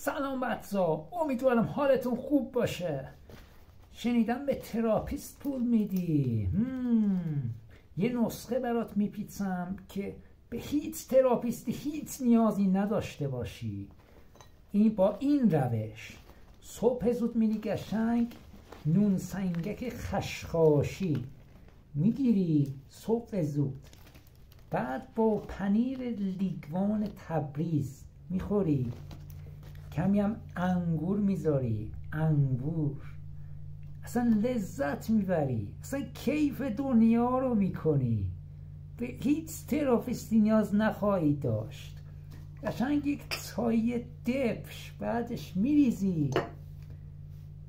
سلام بچه‌ها، امیدوارم حالتون خوب باشه. شنیدم به تراپیست پول میدی. یه نسخه برات میپیچم که به هیچ تراپیستی هیچ نیازی نداشته باشی. با این روش صبح زود میری قشنگ نون سنگک خشخاشی میگیری صبح زود، بعد با پنیر لیگوان تبریز میخوری، کمی هم انگور میذاری، انگور اصلا لذت میبری، اصلا کیف دنیا رو میکنی، به هیچ تراپیستی نیاز نخواهی داشت. قشنگ یک چای دبش بعدش میریزی،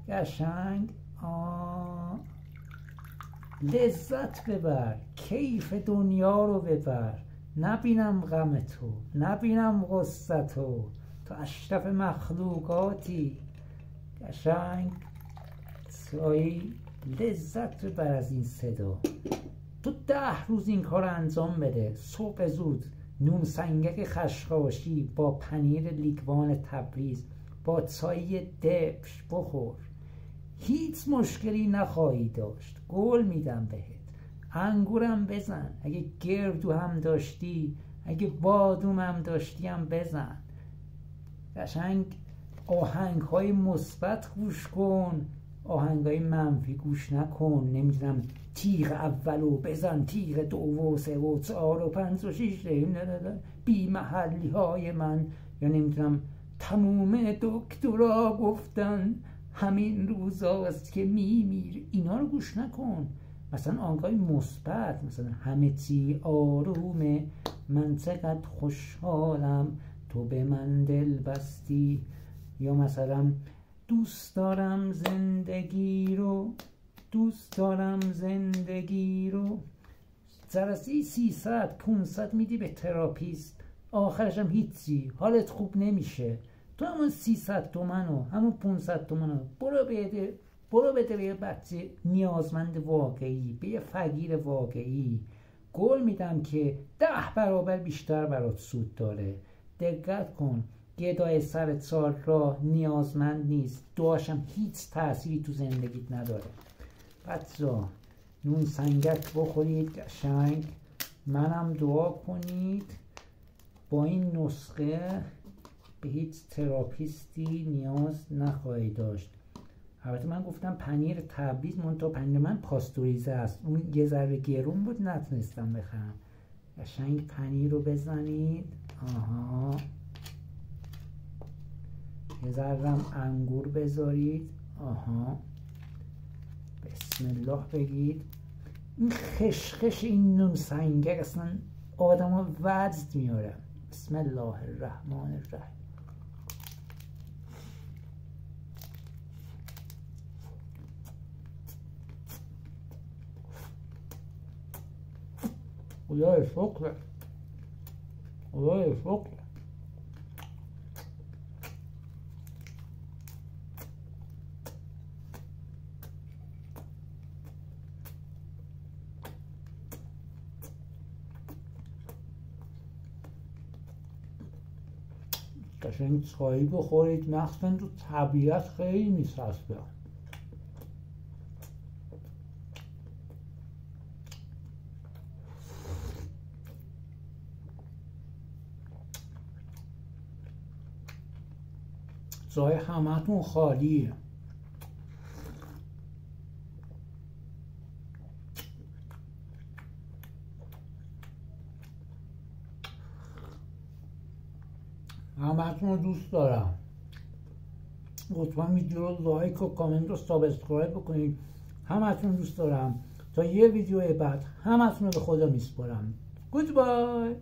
قشنگ لذت ببر، کیف دنیا رو ببر. نبینم غم تو، نبینم غصه تو اشرف مخلوقاتی. قشنگ چایی لذت ببر از این صدا. تو 10 روز این کار انجام بده. صبح زود نون سنگک خشخاشی با پنیر لیگوان تبریز با چای دبش بخور، هیچ مشکلی نخواهی داشت. قول میدم بهت. انگورم بزن، اگه گردو هم داشتی، اگه بادوم هم داشتی هم بزن. قشنگ آهنگ های مثبت گوش کن، آهنگ های منفی گوش نکن. نمیدونم تیغ اولو بزن، تیغ دو و سه و چهار و پنج و شیش، بی محلی های من، یا نمیدونم تموم دکترا گفتن همین روزاست که میمیری. اینا رو گوش نکن. مثلا آهنگای مثبت، مثلا همه چی آرومه، من چقدر خوشحالم تو به من دل بستی، یا مثلا دوست دارم زندگی رو، دوست دارم زندگی رو. جلسه 300 500 میدی به تراپیست، آخرش هم هیچی، حالت خوب نمیشه. تو همون 300 تومن و همون 500 تومن برو بده به یه بچه نیازمند واقعی، به یه فقیر واقعی. قول میدم که 10 برابر بیشتر برات سود داره. دقت کن، گدای سر 4 راه نیازمند نیست، دعاشم هیچ تأثیری تو زندگیت نداره. بچه‌ها نون سنگک بخورید قشنگ، منم دعا کنید. با این نسخه به هیچ تراپیستی نیاز نخواهی داشت. البته من گفتم پنیر تبریز، منتها پنیر من پاستوریزه است، اون یه ذره گرون بود نتونستم بخرم. قشنگ پنیر رو بزنید، یه ذره هم انگور بذارید، بسم الله بگید. این خشخش این نون سنگک اصلا آدم ها وجد میاره. بسم الله الرحمن الرحیم. خدای شکر، خدای شکر. قشنگ چایی بخورید، مخصوصا تو طبیعت خیلی میچسبه. جای همتون خالیه. همتون رو دوست دارم. لطفا ویدیو رو لایک و کامنت و سابسکرایب بکنید. همتون دوست دارم. تا یه ویدیو بعد همتون رو به خدا میسپارم. گودبای.